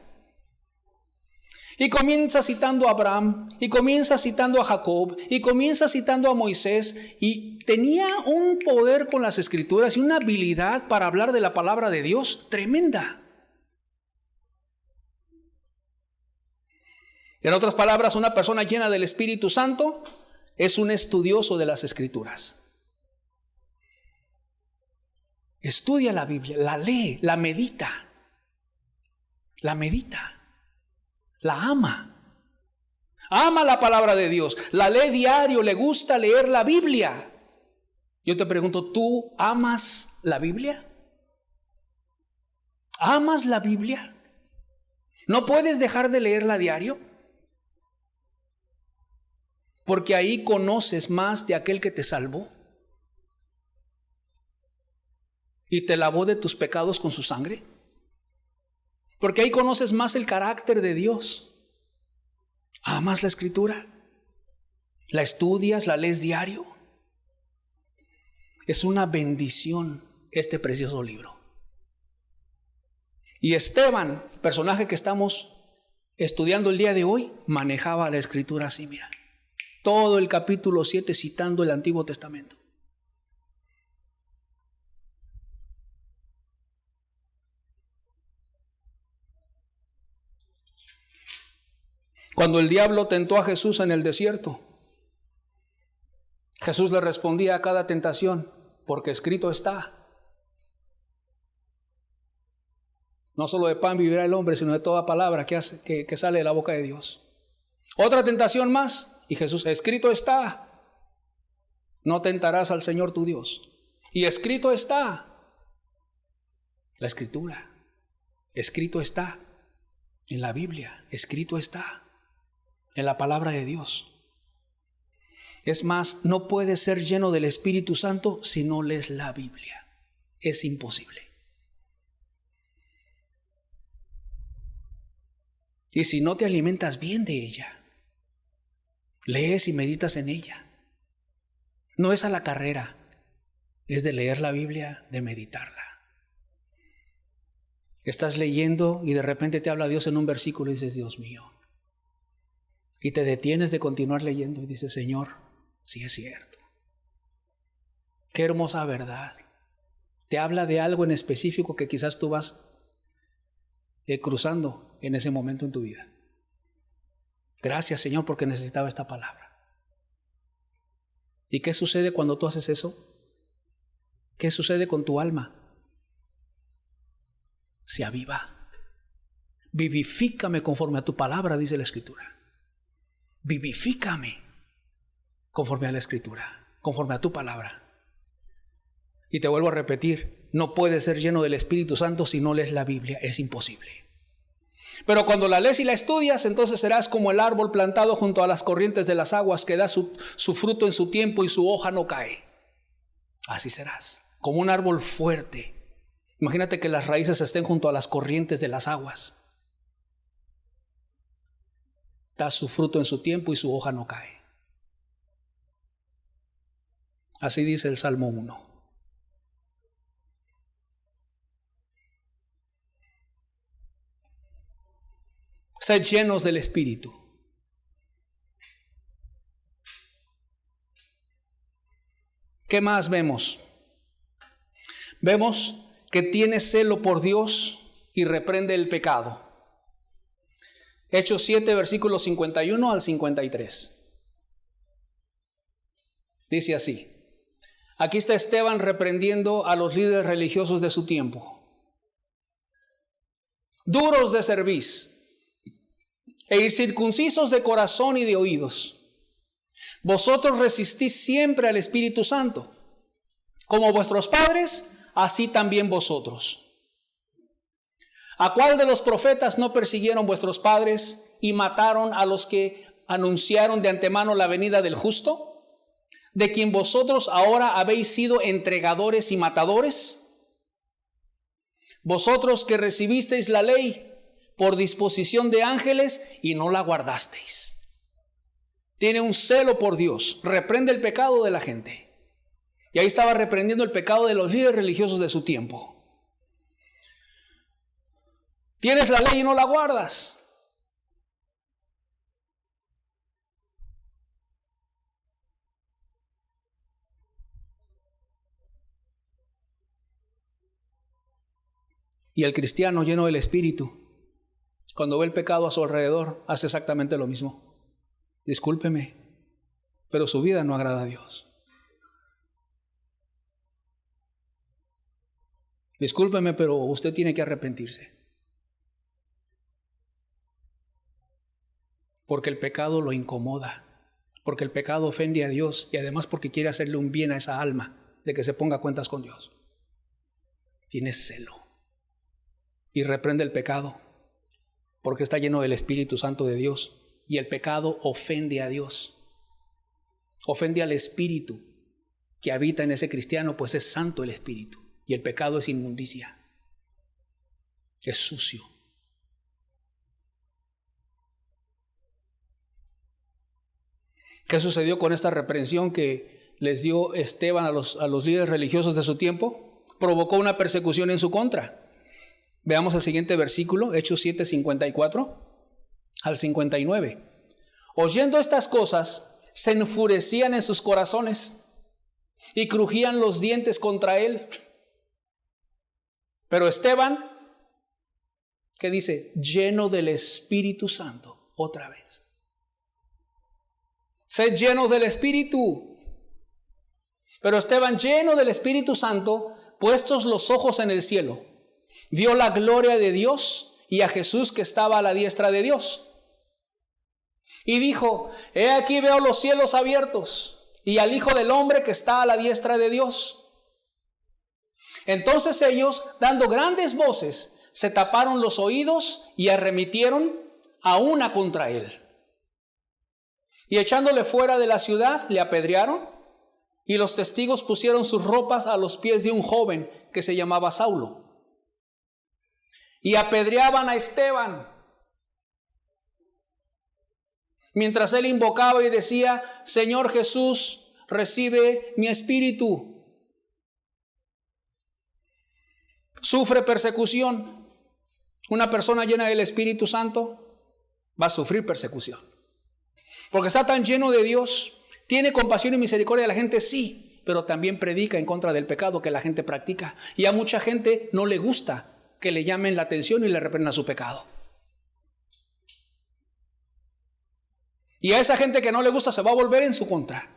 Y comienza citando a Abraham, y comienza citando a Jacob, y comienza citando a Moisés, y tenía un poder con las escrituras y una habilidad para hablar de la palabra de Dios tremenda. En otras palabras, una persona llena del Espíritu Santo es un estudioso de las Escrituras. Estudia la Biblia, la lee, la medita, la ama. Ama la palabra de Dios, la lee diario, le gusta leer la Biblia. Yo te pregunto, ¿tú amas la Biblia? ¿Amas la Biblia? ¿No puedes dejar de leerla diario? Porque ahí conoces más de aquel que te salvó y te lavó de tus pecados con su sangre. Porque ahí conoces más el carácter de Dios. ¿Amas la Escritura? ¿La estudias? ¿La lees diario? Es una bendición este precioso libro. Y Esteban, personaje que estamos estudiando el día de hoy, manejaba la Escritura así, mira. Todo el capítulo 7 citando el Antiguo Testamento. Cuando el diablo tentó a Jesús en el desierto, Jesús le respondía a cada tentación, porque escrito está. No solo de pan vivirá el hombre, sino de toda palabra que sale de la boca de Dios. Otra tentación más, y Jesús, escrito está. No tentarás al Señor tu Dios. Y escrito está. La Escritura. Escrito está. En la Biblia. Escrito está. En la palabra de Dios. Es más, no puedes ser lleno del Espíritu Santo si no lees la Biblia. Es imposible. Y si no te alimentas bien de ella, lees y meditas en ella. No es a la carrera, es de leer la Biblia, de meditarla. Estás leyendo y de repente te habla Dios en un versículo y dices, Dios mío. Y te detienes de continuar leyendo y dices, Señor, sí es cierto. Qué hermosa verdad. Te habla de algo en específico que quizás tú vas cruzando en ese momento en tu vida. Gracias, Señor, porque necesitaba esta palabra. ¿Y qué sucede cuando tú haces eso? ¿Qué sucede con tu alma? Se aviva. Vivifícame conforme a tu palabra, dice la Escritura. Vivifícame conforme a la Escritura, conforme a tu palabra. Y te vuelvo a repetir, no puedes ser lleno del Espíritu Santo si no lees la Biblia, es imposible. Pero cuando la lees y la estudias, entonces serás como el árbol plantado junto a las corrientes de las aguas, que da su fruto en su tiempo y su hoja no cae. Así serás, como un árbol fuerte. Imagínate que las raíces estén junto a las corrientes de las aguas. Da su fruto en su tiempo y su hoja no cae. Así dice el Salmo 1. Sed llenos del Espíritu. ¿Qué más vemos? Vemos que tiene celo por Dios y reprende el pecado. Hechos 7, versículos 51 al 53. Dice así. Aquí está Esteban reprendiendo a los líderes religiosos de su tiempo. Duros de cerviz e incircuncisos de corazón y de oídos. Vosotros resistís siempre al Espíritu Santo, como vuestros padres, así también vosotros. ¿A cuál de los profetas no persiguieron vuestros padres y mataron a los que anunciaron de antemano la venida del justo, de quien vosotros ahora habéis sido entregadores y matadores? Vosotros que recibisteis la ley por disposición de ángeles y no la guardasteis. Tiene un celo por Dios, reprende el pecado de la gente. Y ahí estaba reprendiendo el pecado de los líderes religiosos de su tiempo. Tienes la ley y no la guardas. Y el cristiano lleno del Espíritu, cuando ve el pecado a su alrededor, hace exactamente lo mismo. Discúlpeme, pero su vida no agrada a Dios. Discúlpeme, pero usted tiene que arrepentirse. Porque el pecado lo incomoda, porque el pecado ofende a Dios y además porque quiere hacerle un bien a esa alma de que se ponga a cuentas con Dios. Tiene celo y reprende el pecado porque está lleno del Espíritu Santo de Dios y el pecado ofende a Dios. Ofende al Espíritu que habita en ese cristiano, pues es santo el Espíritu y el pecado es inmundicia, es sucio. ¿Qué sucedió con esta reprensión que les dio Esteban a los líderes religiosos de su tiempo? Provocó una persecución en su contra. Veamos el siguiente versículo, Hechos 7, 54 al 59. Oyendo estas cosas, se enfurecían en sus corazones y crujían los dientes contra él. Pero Esteban, ¿qué dice? Lleno del Espíritu Santo, otra vez. Sed llenos del Espíritu. Pero Esteban, lleno del Espíritu Santo, puestos los ojos en el cielo, vio la gloria de Dios y a Jesús que estaba a la diestra de Dios. Y dijo, he aquí veo los cielos abiertos y al Hijo del Hombre que está a la diestra de Dios. Entonces ellos, dando grandes voces, se taparon los oídos y arremetieron a una contra él. Y echándole fuera de la ciudad, le apedrearon, y los testigos pusieron sus ropas a los pies de un joven que se llamaba Saulo. Y apedreaban a Esteban, mientras él invocaba y decía: Señor Jesús, recibe mi espíritu. Sufre persecución. Una persona llena del Espíritu Santo va a sufrir persecución, porque está tan lleno de Dios. Tiene compasión y misericordia de la gente, sí, pero también predica en contra del pecado que la gente practica. Y a mucha gente no le gusta que le llamen la atención y le reprendan su pecado. Y a esa gente que no le gusta se va a volver en su contra.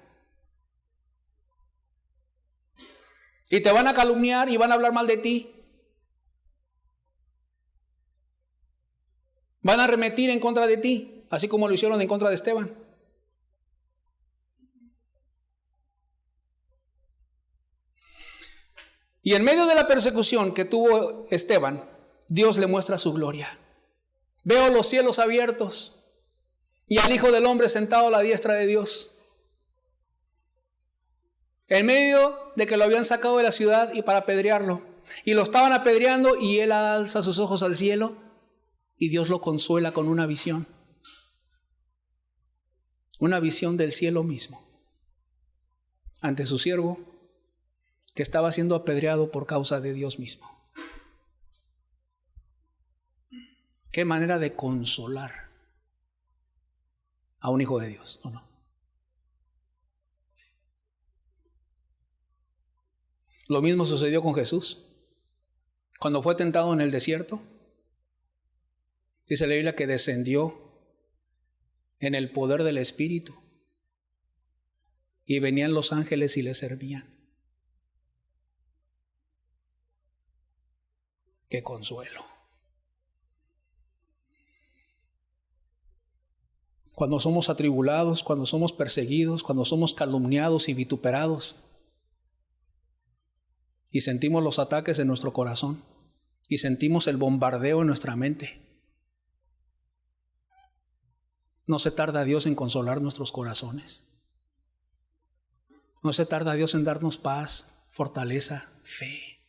Y te van a calumniar y van a hablar mal de ti. Van a arremetir en contra de ti, así como lo hicieron en contra de Esteban. Y en medio de la persecución que tuvo Esteban, Dios le muestra su gloria. Veo los cielos abiertos y al Hijo del Hombre sentado a la diestra de Dios. En medio de que lo habían sacado de la ciudad y para apedrearlo, y lo estaban apedreando, y él alza sus ojos al cielo y Dios lo consuela con una visión del cielo mismo ante su siervo que estaba siendo apedreado por causa de Dios mismo. Qué manera de consolar a un hijo de Dios, ¿o no? Lo mismo sucedió con Jesús cuando fue tentado en el desierto. Dice la Biblia que descendió en el poder del Espíritu y venían los ángeles y le servían. ¡Qué consuelo! Cuando somos atribulados, cuando somos perseguidos, cuando somos calumniados y vituperados y sentimos los ataques en nuestro corazón y sentimos el bombardeo en nuestra mente, no se tarda Dios en consolar nuestros corazones. No se tarda Dios en darnos paz, fortaleza, fe.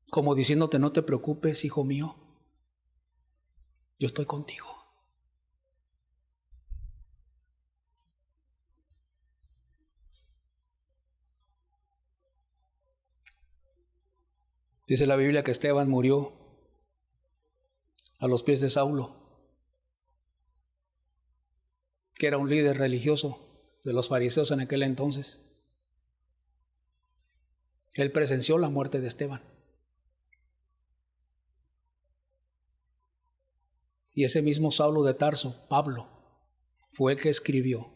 Como diciéndote: no te preocupes, hijo mío, yo estoy contigo. Dice la Biblia que Esteban murió a los pies de Saulo, que era un líder religioso de los fariseos en aquel entonces. Él presenció la muerte de Esteban. Y ese mismo Saulo de Tarso, Pablo, fue el que escribió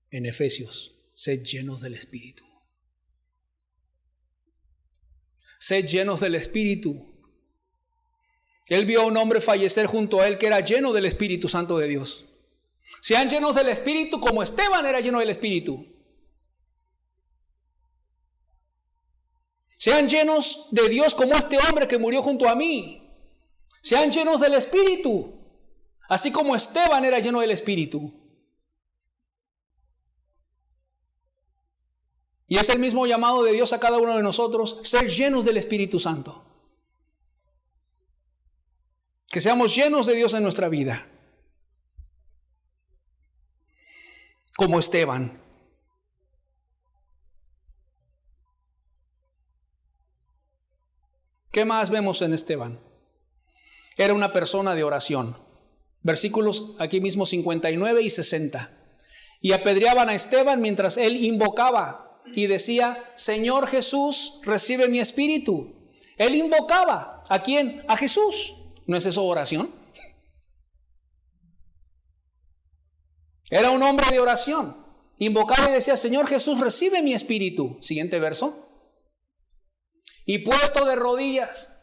en Efesios: sed llenos del Espíritu. Sed llenos del Espíritu. Él vio a un hombre fallecer junto a él que era lleno del Espíritu Santo de Dios. Sean llenos del Espíritu como Esteban era lleno del Espíritu. Sean llenos de Dios como este hombre que murió junto a mí. Sean llenos del Espíritu, así como Esteban era lleno del Espíritu. Y es el mismo llamado de Dios a cada uno de nosotros: ser llenos del Espíritu Santo. Que seamos llenos de Dios en nuestra vida, como Esteban. ¿Qué más vemos en Esteban? Era una persona de oración. Versículos aquí mismo 59 y 60. Y apedreaban a Esteban mientras él invocaba y decía: Señor Jesús, recibe mi espíritu. Él invocaba ¿a quién? A Jesús. ¿No es eso oración? Era un hombre de oración. Invocaba y decía: Señor Jesús, recibe mi espíritu. Siguiente verso. Y puesto de rodillas,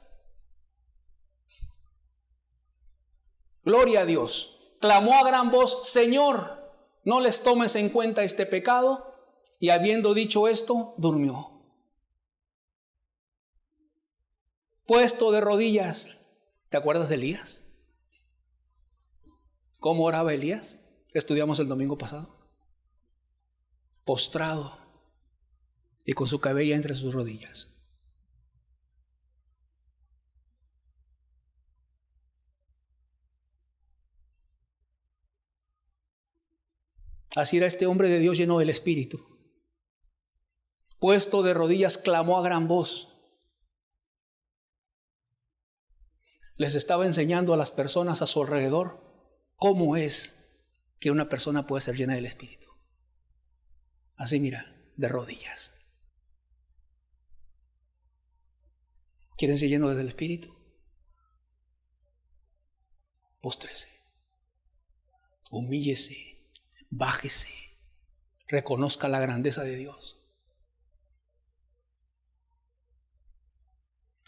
gloria a Dios, clamó a gran voz: Señor, no les tomes en cuenta este pecado. Y habiendo dicho esto, durmió. Puesto de rodillas. ¿Te acuerdas de Elías? ¿Cómo oraba Elías? Estudiamos el domingo pasado. Postrado y con su cabella entre sus rodillas. Así era este hombre de Dios lleno del Espíritu. Puesto de rodillas, clamó a gran voz. Les estaba enseñando a las personas a su alrededor cómo es que una persona puede ser llena del Espíritu. Así, mira, de rodillas. ¿Quieren ser llenos del Espíritu? Póstrese, humíllese, bájese, reconozca la grandeza de Dios.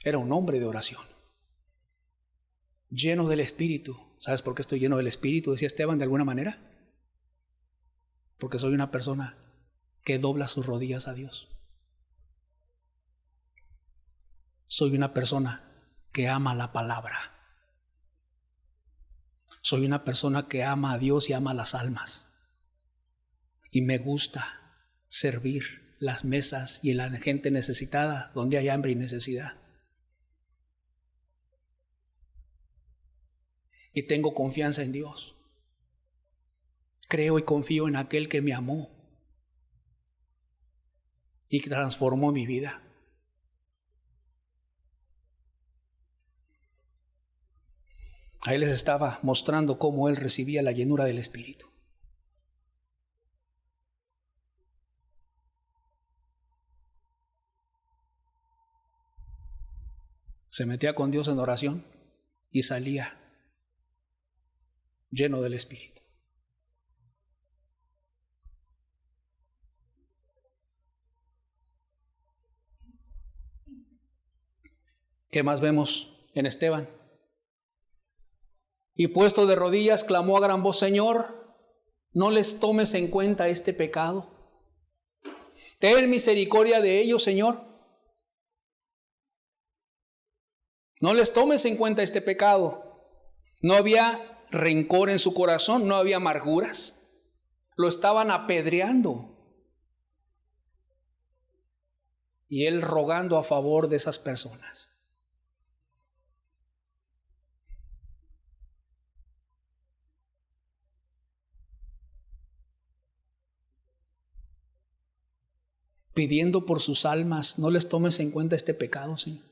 Era un hombre de oración, lleno del Espíritu. ¿Sabes por qué estoy lleno del Espíritu? Decía Esteban de alguna manera. Porque soy una persona que dobla sus rodillas a Dios. Soy una persona que ama la palabra. Soy una persona que ama a Dios y ama las almas. Y me gusta servir las mesas y la gente necesitada donde hay hambre y necesidad. Y tengo confianza en Dios. Creo y confío en aquel que me amó y que transformó mi vida. Ahí les estaba mostrando cómo él recibía la llenura del Espíritu. Se metía con Dios en oración y salía lleno del Espíritu. ¿Qué más vemos en Esteban? Y puesto de rodillas, clamó a gran voz: Señor, no les tomes en cuenta este pecado. Ten misericordia de ellos, Señor. No les tomes en cuenta este pecado. No había rencor en su corazón, no había amarguras. Lo estaban apedreando. Y él rogando a favor de esas personas. Pidiendo por sus almas: no les tomes en cuenta este pecado, Señor.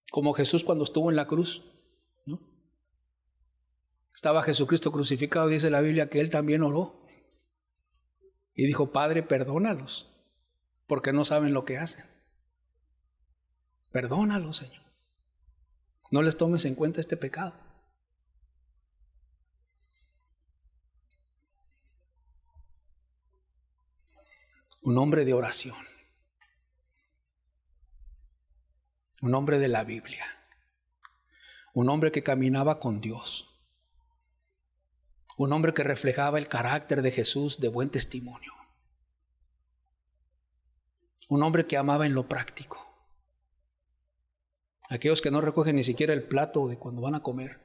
Como Jesús cuando estuvo en la cruz, ¿no? Estaba Jesucristo crucificado, dice la Biblia que él también oró y dijo: Padre, perdónalos, porque no saben lo que hacen. Perdónalos, Señor. No les tomes en cuenta este pecado. Un hombre de oración. Un hombre de la Biblia. Un hombre que caminaba con Dios. Un hombre que reflejaba el carácter de Jesús de buen testimonio. Un hombre que amaba en lo práctico. Aquellos que no recogen ni siquiera el plato de cuando van a comer.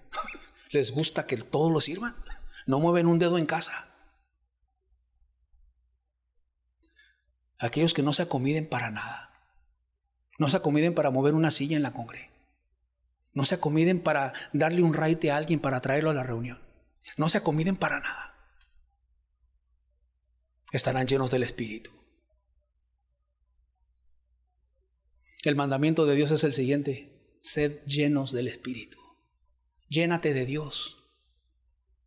Les gusta que todos lo sirvan. No mueven un dedo en casa. Aquellos que no se acomiden para nada. No se acomiden para mover una silla en la congre. No se acomiden para darle un raite a alguien para traerlo a la reunión. No se acomiden para nada. Estarán llenos del Espíritu. El mandamiento de Dios es el siguiente: sed llenos del Espíritu. Llénate de Dios.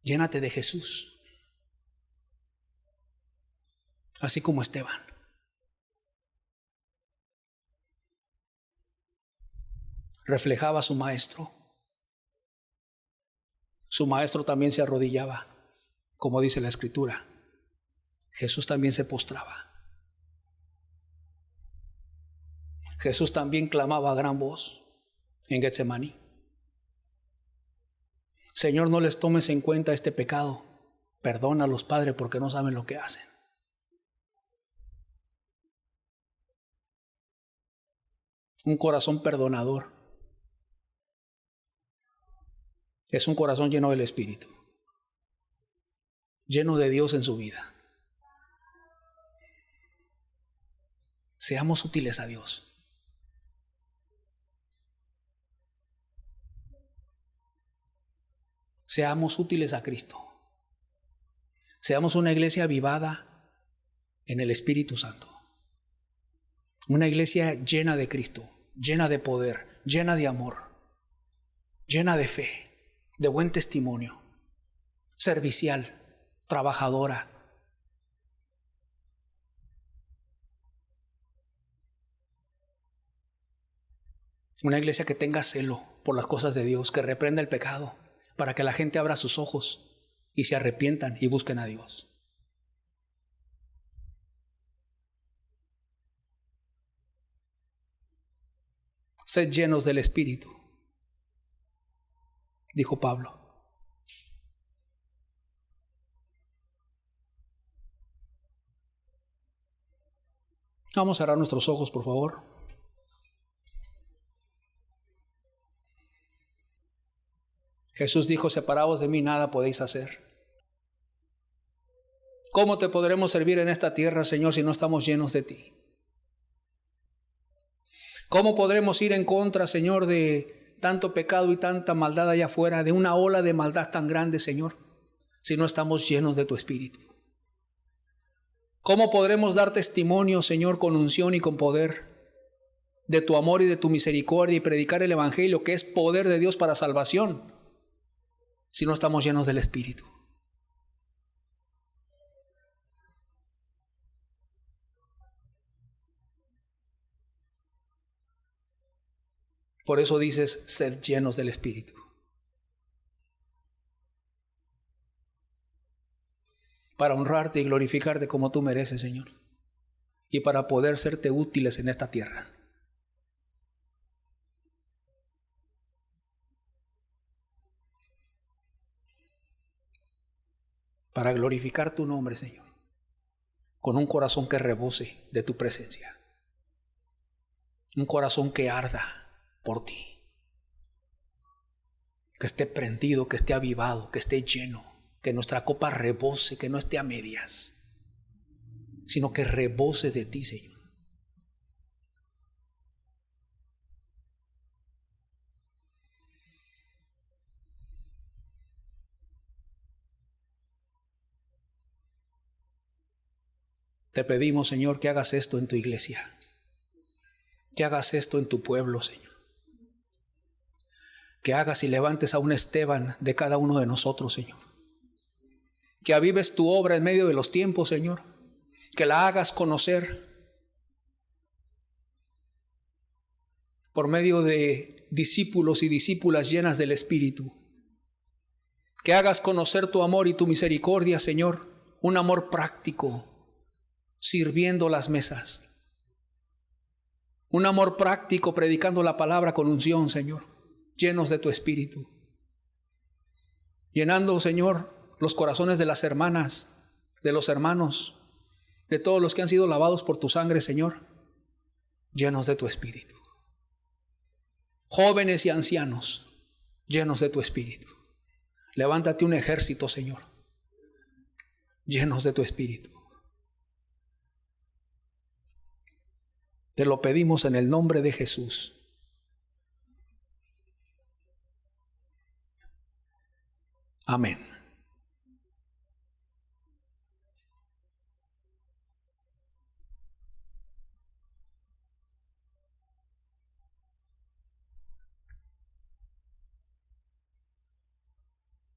Llénate de Jesús. Así como Esteban. Reflejaba a su maestro. Su maestro también se arrodillaba, como dice la Escritura. Jesús también se postraba. Jesús también clamaba a gran voz en Getsemaní. Señor, no les tomes en cuenta este pecado. Perdónalos, Padre, porque no saben lo que hacen. Un corazón perdonador es un corazón lleno del Espíritu, lleno de Dios en su vida. Seamos útiles a Dios. Seamos útiles a Cristo. Seamos una iglesia avivada en el Espíritu Santo. Una iglesia llena de Cristo, llena de poder, llena de amor, llena de fe, de buen testimonio, servicial, trabajadora. Una iglesia que tenga celo por las cosas de Dios, que reprenda el pecado, para que la gente abra sus ojos y se arrepientan y busquen a Dios. Sed llenos del Espíritu, dijo Pablo. Vamos a cerrar nuestros ojos, por favor. Jesús dijo: separados de mí nada podéis hacer. ¿Cómo te podremos servir en esta tierra, Señor, si no estamos llenos de ti? ¿Cómo podremos ir en contra, Señor, de tanto pecado y tanta maldad allá afuera, de una ola de maldad tan grande, Señor, si no estamos llenos de tu Espíritu? ¿Cómo podremos dar testimonio, Señor, con unción y con poder de tu amor y de tu misericordia y predicar el Evangelio, que es poder de Dios para salvación, si no estamos llenos del Espíritu? Por eso dices: sed llenos del Espíritu. Para honrarte y glorificarte como tú mereces, Señor, y para poder serte útiles en esta tierra. Para glorificar tu nombre, Señor, con un corazón que rebose de tu presencia, un corazón que arda por ti, que esté prendido, que esté avivado, que esté lleno, que nuestra copa rebose, que no esté a medias, sino que rebose de ti, Señor. Te pedimos, Señor, que hagas esto en tu iglesia, que hagas esto en tu pueblo, Señor. Que hagas y levantes a un Esteban de cada uno de nosotros, Señor. Que avives tu obra en medio de los tiempos, Señor. Que la hagas conocer por medio de discípulos y discípulas llenas del Espíritu. Que hagas conocer tu amor y tu misericordia, Señor. Un amor práctico, sirviendo las mesas. Un amor práctico, predicando la palabra con unción, Señor. Llenos de tu Espíritu. Llenando, Señor, los corazones de las hermanas, de los hermanos, de todos los que han sido lavados por tu sangre, Señor. Llenos de tu Espíritu. Jóvenes y ancianos, llenos de tu Espíritu. Levántate un ejército, Señor, llenos de tu Espíritu. Te lo pedimos en el nombre de Jesús. Amén.